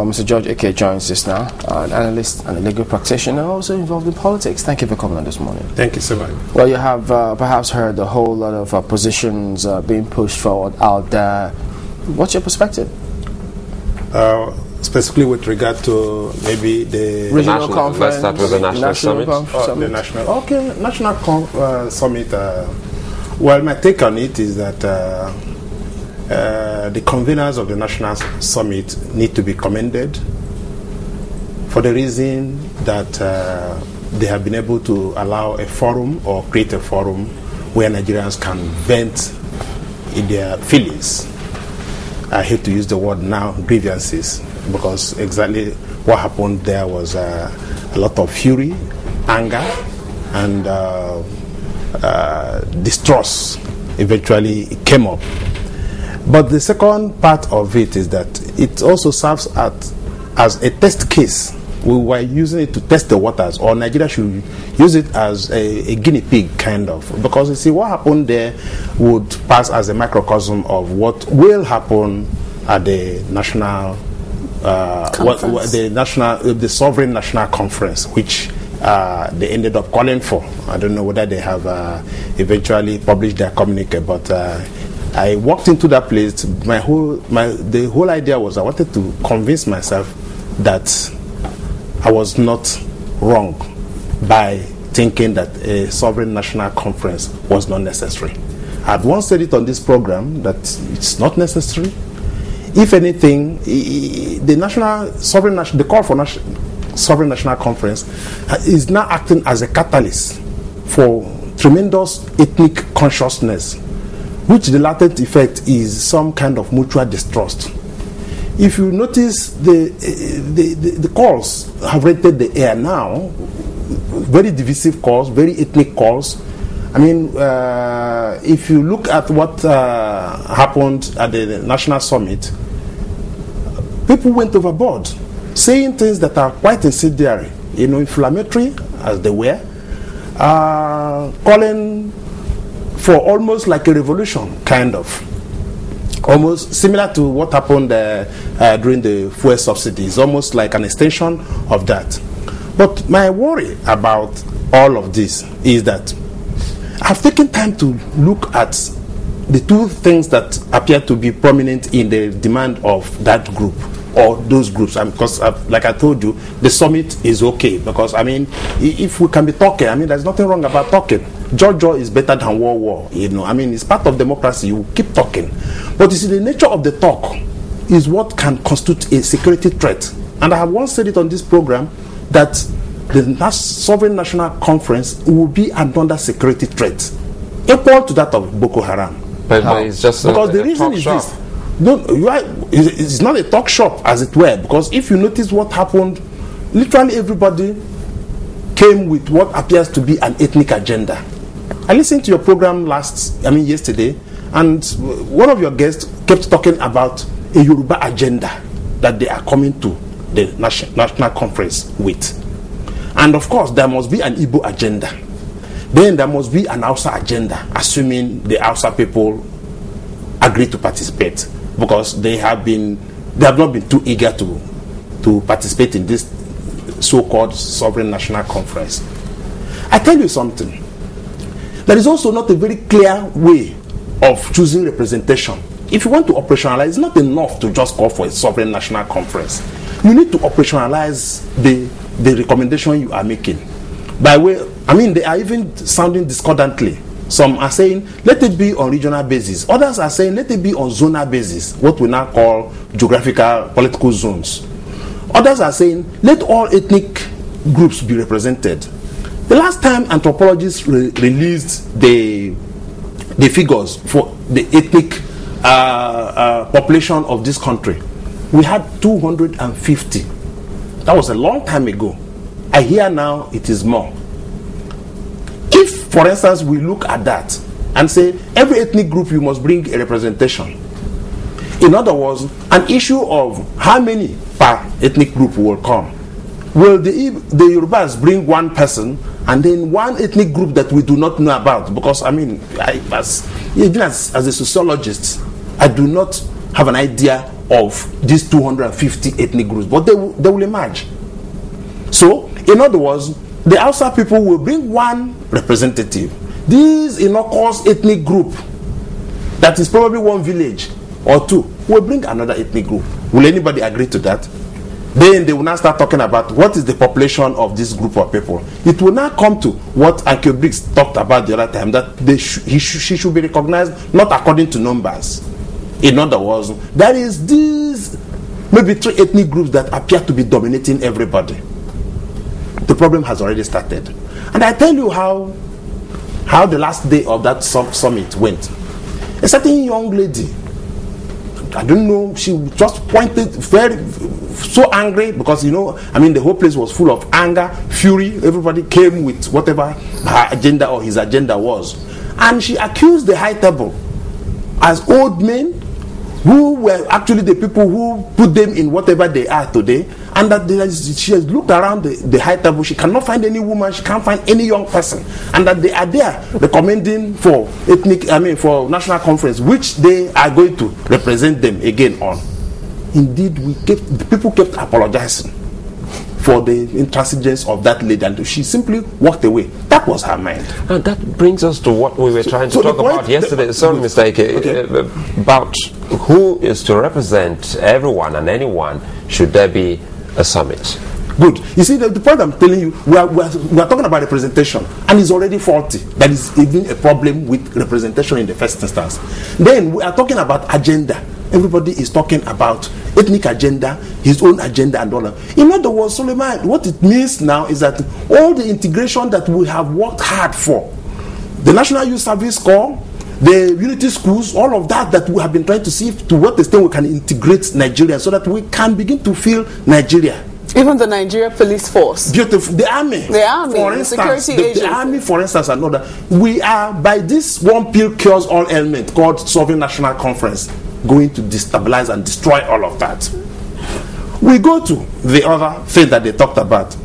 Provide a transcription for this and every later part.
Mr. George Ike joins us now, an analyst and a legal practitioner, also involved in politics. Thank you for coming on this morning. Thank you so much. Well, you have perhaps heard a whole lot of positions being pushed forward out there. What's your perspective? Specifically with regard to maybe the regional conference. Let's start with the national summit. The national summit. Well, my take on it is that the conveners of the national summit need to be commended for the reason that they have been able to allow a forum or create a forum where Nigerians can vent in their feelings. I hate to use the word now, grievances, because exactly what happened there was a lot of fury, anger, and distrust eventually came up. But the second part of it is that it also serves as a test case. We were using it to test the waters, or Nigeria should use it as a guinea pig, kind of. Because you see, what happened there would pass as a microcosm of what will happen at the national, the sovereign national conference, which they ended up calling for. I don't know whether they have eventually published their communique, but I walked into that place. The whole idea was I wanted to convince myself that I was not wrong by thinking that a sovereign national conference was not necessary. I've once said it on this program that it's not necessary. If anything, the call for sovereign national conference is now acting as a catalyst for tremendous ethnic consciousness, which the latent effect is some kind of mutual distrust. If you notice, the calls have rented the air now, very divisive calls, very ethnic calls. I mean, if you look at what happened at the national summit, people went overboard, saying things that are quite incendiary, inflammatory, as they were, calling for almost like a revolution, kind of. Almost similar to what happened during the fuel subsidies, almost like an extension of that. But my worry about all of this is that I've taken time to look at the two things that appear to be prominent in the demand of that group or those groups. Because, like I told you, the summit is okay. Because, I mean, if we can be talking, I mean, there's nothing wrong about talking. Jojo is better than war. I mean, it's part of democracy. You keep talking. But you see, the nature of the talk is what can constitute a security threat. And I have once said it on this program that the Sovereign National Conference will be another security threat, equal to that of Boko Haram. But it's just because the reason is this. No, it's not a talk shop, as it were. Because if you notice what happened, literally everybody came with what appears to be an ethnic agenda. I listened to your program yesterday, and one of your guests kept talking about a Yoruba agenda that they are coming to the national conference with. And of course, there must be an Igbo agenda. Then there must be an Hausa agenda, assuming the Hausa people agree to participate, because they have not been too eager to participate in this so-called sovereign national conference. I tell you something. There is also not a very clear way of choosing representation. If you want to operationalize, it's not enough to just call for a sovereign national conference. You need to operationalize the recommendation you are making. By way, I mean, they are even sounding discordantly. Some are saying, let it be on regional basis. Others are saying, let it be on zonal basis, what we now call geographical political zones. Others are saying, let all ethnic groups be represented. The last time anthropologists released the figures for the ethnic population of this country, we had 250. That was a long time ago. I hear now it is more. If, for instance, we look at that and say every ethnic group you must bring a representation. In other words, an issue of how many per ethnic group will come. Will the Yorubas bring one person and then one ethnic group that we do not know about? Because, I mean, as a sociologist, I do not have an idea of these 250 ethnic groups, but they will emerge. So, in other words, the Hausa people will bring one representative. This innocuous ethnic group, that is probably one village or two, will bring another ethnic group. Will anybody agree to that? Then they will now start talking about what is the population of this group of people. It will now come to what Anke Briggs talked about the other time, that she should be recognized not according to numbers. In other words, there is these maybe 3 ethnic groups that appear to be dominating everybody. The problem has already started. And I tell you how the last day of that summit went. A certain young lady, I don't know, she just pointed so angry because, the whole place was full of anger, fury. Everybody came with whatever her agenda or his agenda was. And she accused the high table as old men who were actually the people who put them in whatever they are today, and that she has looked around the high table, she cannot find any woman, she can't find any young person, and that they are there recommending for for national conference, which they are going to represent them again on. Indeed, the people kept apologizing for the intransigence of that lady, and she simply walked away. That was her mind. And that brings us to what we were trying to talk about yesterday. Sorry, Mr. Ike, about who is to represent everyone and anyone should there be a summit. Good. You see, the point I'm telling you, we are talking about representation, and it's already faulty. There is even a problem with representation in the first instance. Then we are talking about agenda. Everybody is talking about ethnic agenda, his own agenda, and all that. In other words, Suleiman, what it means now is that all the integration that we have worked hard for, the National Youth Service Corps, the unity schools, all of that we have been trying to see to what extent we can integrate Nigeria so that we can begin to feel Nigeria. Even the Nigeria Police Force. Beautiful. The army, for instance, the army, for instance, and other. We are, by this one pill cures all ailment called Sovereign National Conference, going to destabilize and destroy all of that. We go to the other thing that they talked about.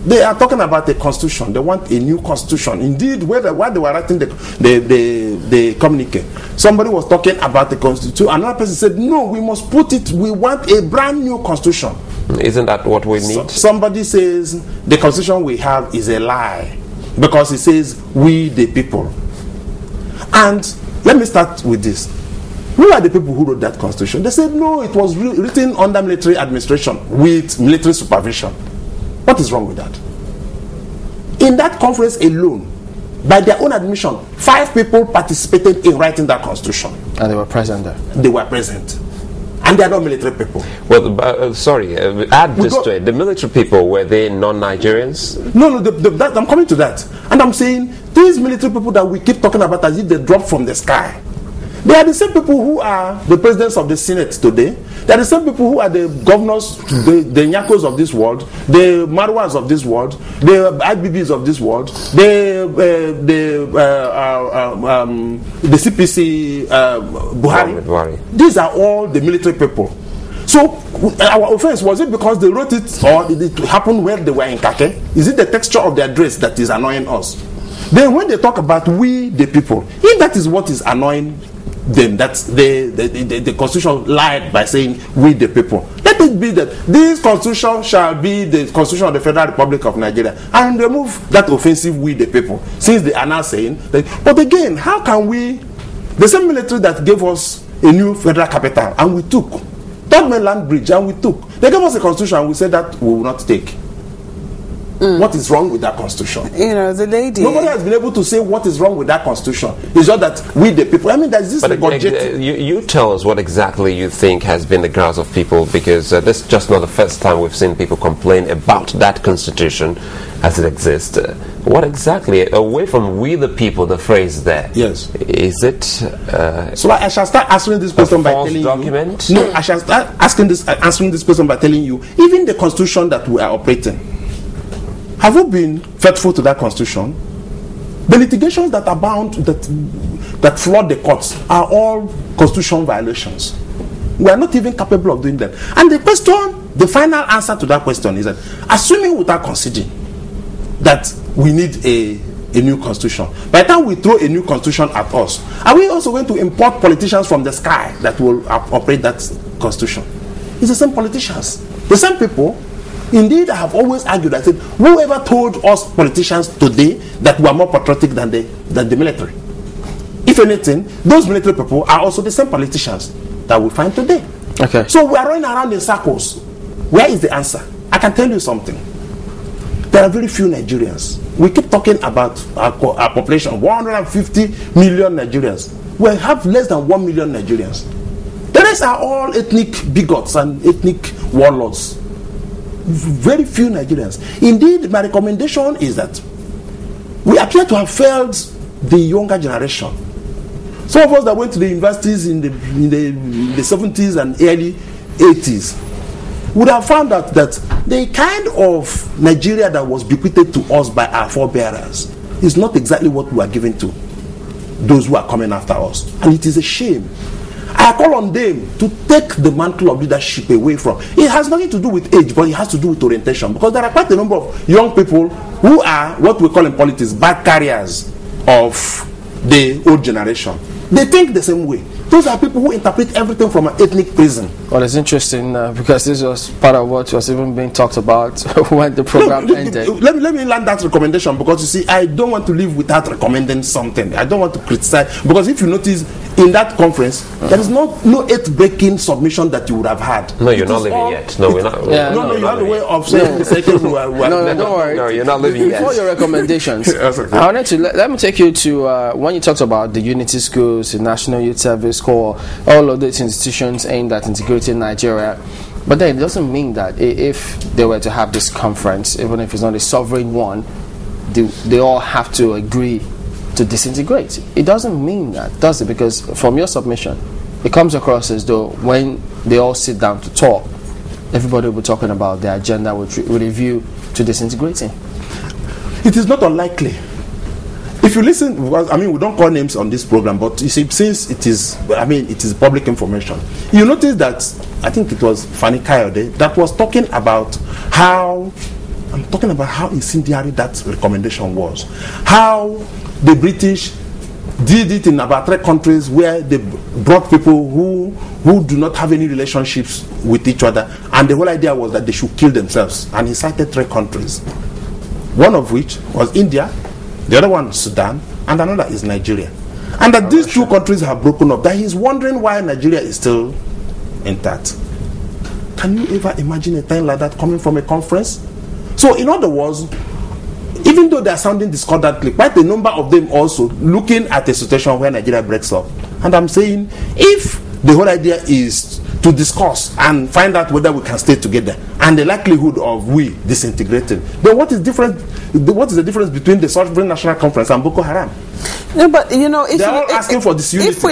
They are talking about a constitution. They want a new constitution. Indeed, while they were writing the communique, somebody was talking about the constitution. Another person said, no, we must put it, we want a brand new constitution. Isn't that what we need? Somebody says the constitution we have is a lie because it says we the people. And let me start with this. Who are the people who wrote that constitution? They said, no, it was written under military administration with military supervision. What is wrong with that? In that conference alone, by their own admission, 5 people participated in writing that constitution. And they were present there. They were present. And they are not military people. Well, add this to it. The military people, were they non-Nigerians? No, I'm coming to that. And I'm saying, these military people that we keep talking about as if they dropped from the sky, they are the same people who are the presidents of the Senate today. They are the same people who are the governors, the Nyakos of this world, the Marwas of this world, the IBBs of this world, the CPC Buhari. These are all the military people. So our offense, was it because they wrote it or did it happen when they were in Kake? Is it the texture of their dress that is annoying us? Then when they talk about we the people, if that is what is annoying them, that's the constitution lied by saying we the people. Let it be that this constitution shall be the constitution of the Federal Republic of Nigeria, and remove that offensive we the people, since they are now saying that. But again, how can we, the same military that gave us a new federal capital and we took Third Mainland Bridge and we took, they gave us a constitution and we said that we will not take. What is wrong with that constitution? The lady. Nobody has been able to say what is wrong with that constitution. It's just that we the people. I mean, there's this. But you tell us what exactly you think has been the grounds of people, because this is just not the first time we've seen people complain about that constitution as it exists. What exactly, away from we the people, the phrase there? Yes. Is it? So I shall start answering this question by telling document? you. No, I shall start answering this question by telling you. Even the constitution that we are operating. Have you been faithful to that constitution? The litigations that abound, that flood the courts, are all constitutional violations. We are not even capable of doing that. And the question, the final answer to that question is that, assuming without conceding that we need a new constitution, by the time we throw a new constitution at us, are we also going to import politicians from the sky that will operate that constitution. It's the same politicians, the same people. Indeed, I have always argued. I said, whoever told us politicians today that we are more patriotic than the military? If anything, those military people are also the same politicians that we find today. Okay. So we are running around in circles. Where is the answer? I can tell you something. There are very few Nigerians. We keep talking about our population, 150 million Nigerians. We have less than 1 million Nigerians. The rest are all ethnic bigots and ethnic warlords. Very few Nigerians. Indeed, my recommendation is that we appear to have failed the younger generation. Some of us that went to the universities in the 70s and early 80s would have found out that the kind of Nigeria that was bequeathed to us by our forebearers is not exactly what we are giving to those who are coming after us. And it is a shame. I call on them to take the mantle of leadership away from. It has nothing to do with age, but it has to do with orientation. Because there are quite a number of young people who are what we call in politics bad carriers of the old generation. They think the same way. Those are people who interpret everything from an ethnic prism. Well, it's interesting because this was part of what was even being talked about when the program ended. Let me land that recommendation, because you see, I don't want to live without recommending something. I don't want to criticize, because if you notice in that conference, there is no earth-breaking submission that you would have had. No, you're not leaving yet. No, we're not. Yeah, no, you have a way of saying the second. No, don't worry. No, you're not leaving yet. Before your recommendations, Yes, okay. I wanted to let me take you to when you talked about the Unity Schools, the National Youth Service Corps, all of these institutions aimed at integrating Nigeria. But then it doesn't mean that if they were to have this conference, even if it's not a sovereign one, they all have to agree to disintegrate. It doesn't mean that, does it? Because from your submission, it comes across as though when they all sit down to talk, everybody will be talking about their agenda with a view to disintegrating. It is not unlikely. If you listen, I mean, we don't call names on this program, but you see, since it is public information, you notice that, I think it was Fani Kayode that was talking about how incendiary that recommendation was. How the British did it in about 3 countries where they brought people who do not have any relationships with each other, and the whole idea was that they should kill themselves. And he cited 3 countries, one of which was India, the other one Sudan, and another is Nigeria. And that these 2 countries have broken up, that he's wondering why Nigeria is still intact. Can you ever imagine a thing like that coming from a conference? So in other words, even though they are sounding discordantly, quite a number of them also looking at a situation where Nigeria breaks up. And I'm saying, if the whole idea is to discuss and find out whether we can stay together, and the likelihood of we disintegrating, then what is the difference between the Sovereign National Conference and Boko Haram? No, but you know, if they're all asking for disunity. If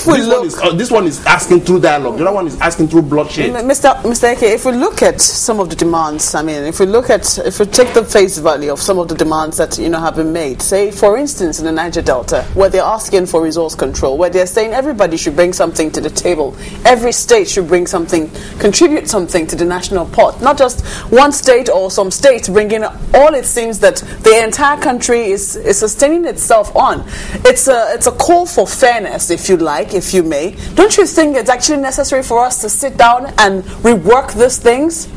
we look, this one is asking through dialogue. The other one is asking through bloodshed. Mr. Eke, if we look at some of the demands, I mean, if we take the face value of some of the demands that have been made, say for instance in the Niger Delta, where they're asking for resource control, where they're saying everybody should bring something to the table, every state should bring something, contribute something to the national pot, not just one state or some states bringing all it seems that the entire country is sustaining itself on. It's a call for fairness, if you like, if you may. Don't you think it's actually necessary for us to sit down and rework these things?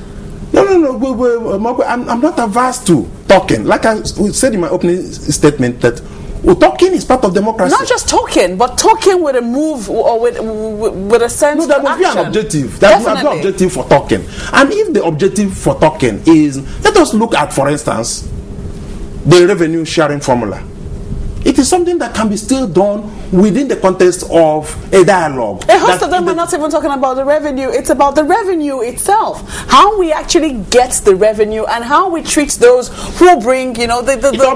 No. I'm not averse to talking. Like I said in my opening statement, that talking is part of democracy. Not just talking, but talking with a move or with a sense of action. No, there must be an objective. There must be an objective for talking. And if the objective for talking is, let us look at, for instance, the revenue sharing formula. It is something that can be still done within the context of a dialogue. A host of them are not even talking about the revenue. It's about the revenue itself. How we actually get the revenue and how we treat those who bring, it all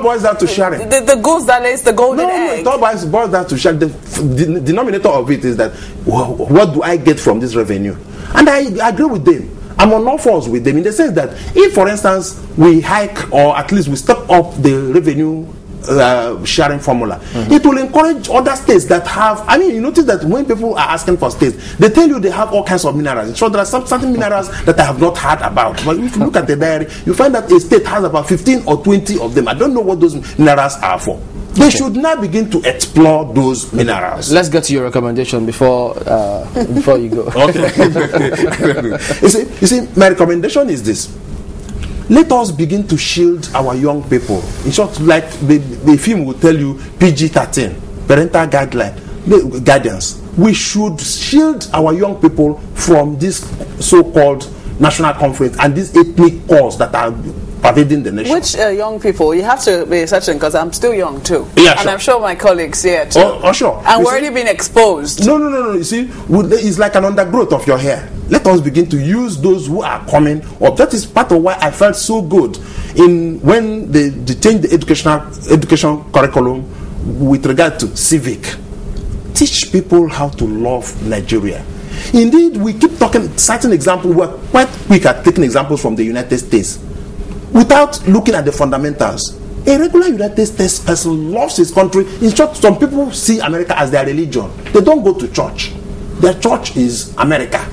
boils down to sharing. The goose that lays the golden egg. It all boils down to sharing. The denominator of it is that, what do I get from this revenue? And I agree with them. I'm on all fours with them in the sense that if, for instance, we hike or at least we step up the revenue sharing formula, it will encourage other states that have, you notice that when people are asking for states, they tell you they have all kinds of minerals. So there are certain minerals that I have not heard about. But if you look at the diary, you find that a state has about 15 or 20 of them. I don't know what those minerals are for. They should now begin to explore those minerals. Let's get to your recommendation before you go. Okay. you see, my recommendation is this. Let us begin to shield our young people. In short, like the film will tell you, PG-13, parental guidance. We should shield our young people from this so-called national conference and these ethnic wars that are pervading the nation. Which young people? You have to be certain, because I'm still young too. Yeah, and sure. I'm sure my colleagues here too. Oh, sure. And we're already been exposed. No. You see, it's like an undergrowth of your hair. Let us begin to use those who are coming up. That is part of why I felt so good in when they changed the education curriculum with regard to civic. Teach people how to love Nigeria. Indeed, we keep talking certain examples. We're quite quick at taking examples from the United States without looking at the fundamentals. A regular United States person loves his country. In short, some people see America as their religion. They don't go to church. Their church is America.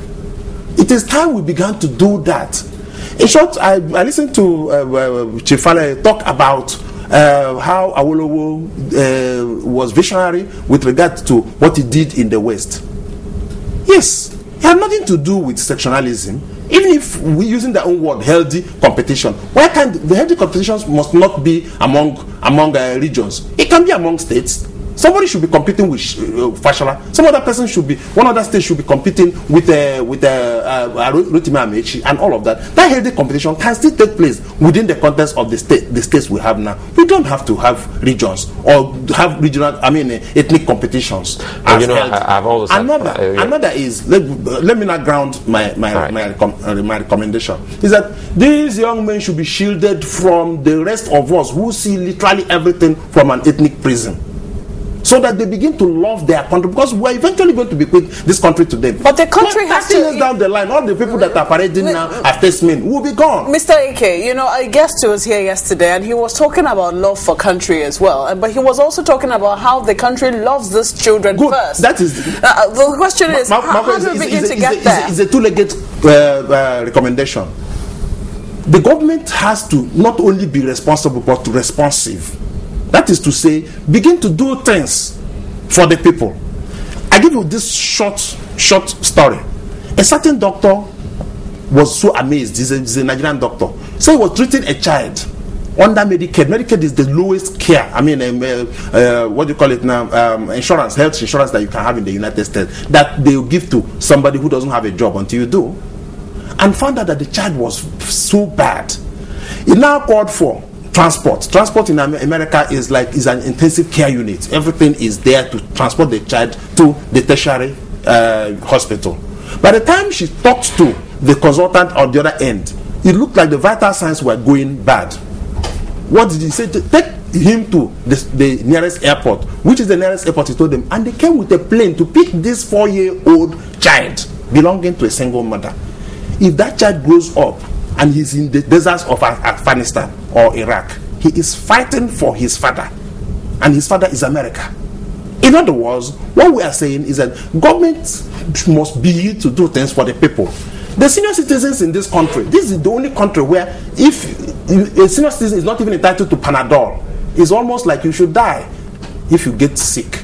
It is time we began to do that. In short, I listened to Chief Fale talk about how Awolowo was visionary with regard to what he did in the West. Yes, it had nothing to do with sectionalism. Even if we're using their own word, healthy competition, why can't the healthy competitions must not be among regions? It can be among states. Somebody should be competing with Fashola. Some other person should be, one other state should be competing with Rotimi Amaechi and all of that. That healthy competition can still take place within the context of the states we have now. We don't have to have regions or have regional, ethnic competitions. And I've always another is let me not ground my recommendation is that these young men should be shielded from the rest of us who see literally everything from an ethnic prism, so that they begin to love their country, because we're eventually going to bequeath this country to them. But the country has to... years down the line, all the people that are parading now as statesmen will be gone. Mr. Eke, a guest was here yesterday, and he was talking about love for country as well. But he was also talking about how the country loves these children first. That is... the question is, how do we begin to get there? It's a two-legged recommendation. The government has to not only be responsible, but responsive. That is to say, begin to do things for the people. I give you this short story. A certain doctor was so amazed. He's a Nigerian doctor. So he was treating a child under Medicaid. Medicaid is the lowest care. What do you call it now? Health insurance that you can have in the United States, that they will give to somebody who doesn't have a job until you do. And found out that the child was so bad. He now called for Transport in America is an intensive care unit. Everything is there to transport the child to the tertiary hospital. By the time she talked to the consultant on the other end, it looked like the vital signs were going bad. What did he say? Take him to the nearest airport. Which is the nearest airport? He told them. And they came with a plane to pick this 4-year-old child belonging to a single mother. If that child grows up and he's in the deserts of Afghanistan or Iraq, he is fighting for his father, and his father is America. In other words, what we are saying is that government must be to do things for the people. The senior citizens in this country, this is the only country where if a senior citizen is not even entitled to Panadol, it's almost like you should die if you get sick.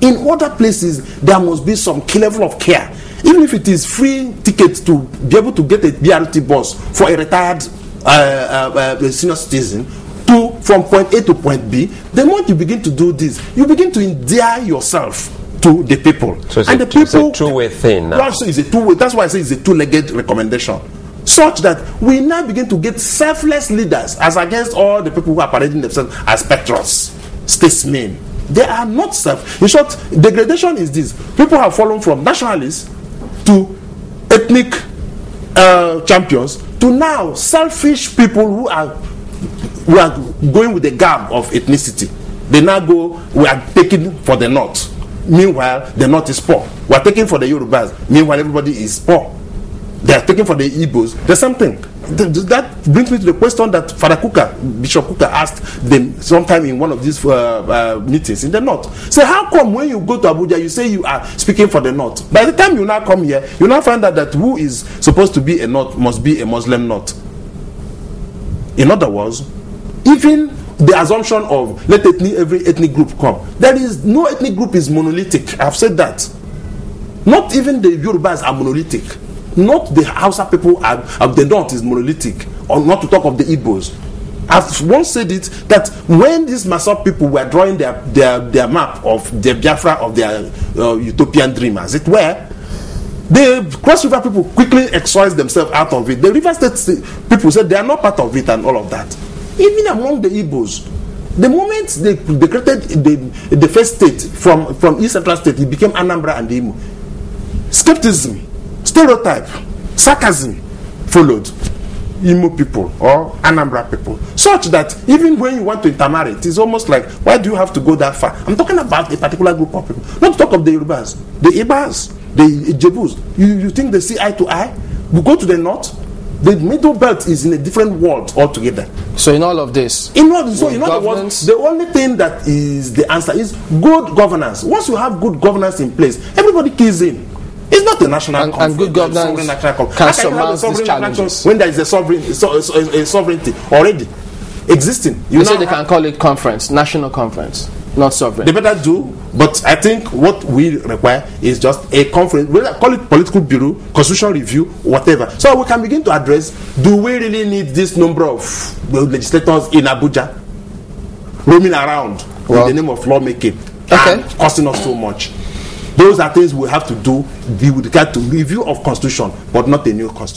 In other places, there must be some level of care. Even if it is free tickets to be able to get a BRT bus for a retired senior citizen from point A to point B, the moment you begin to do this, you begin to endear yourself to the people. So it's a two-way thing now. Also, it's a two-way. That's why I say it's a two-legged recommendation. Such that we now begin to get selfless leaders as against all the people who are parading themselves as patriots, statesmen. They are not self. In short, degradation is this. People have fallen from nationalists to ethnic champions to now selfish people who are going with the garb of ethnicity. They now go, we are taking for the North. Meanwhile, the North is poor. We are taking for the Yorubas. Meanwhile, everybody is poor. They are taking for the Igbos. The same thing. That brings me to the question that Father Kuka, Bishop Kuka, asked them sometime in one of these meetings in the North. So how come when you go to Abuja, you say you are speaking for the North? By the time you now come here, you now find out that who is supposed to be a North must be a Muslim North. In other words, even the assumption of let every ethnic group come. There is no ethnic group is monolithic. I've said that. Not even the Yorubas are monolithic. Not the Hausa people of the north is monolithic. Or not to talk of the Igbos. I've once said it that when these Masop people were drawing their map of the Biafra of their utopian dream, as it were, the Cross River people quickly excised themselves out of it. The River State people said they are not part of it and all of that. Even among the Igbos, the moment they created the first state from East Central State, it became Anambra and Imo. Skepticism, stereotype, sarcasm followed Imo people or Anambra people, such that even when you want to intermarry, it is almost like, why do you have to go that far? I'm talking about a particular group of people, not to talk of the Yorubas, the Ibas, the Jebus. You think they see eye to eye? We go to the north. The middle belt is in a different world altogether. So in all of this, in other words, the only thing that is the answer is good governance. Once you have good governance in place, everybody keys in. It's not a national and good governance can surmount these challenges. When there is a sovereignty already existing. You say they can call it conference, national conference, not sovereign. They better do, but I think what we require is just a conference. We call it political bureau, constitutional review, whatever. So we can begin to address, do we really need this number of legislators in Abuja roaming around in the name of lawmaking and costing us so much? Those are things we have to do with regard to review of constitution, but not a new constitution.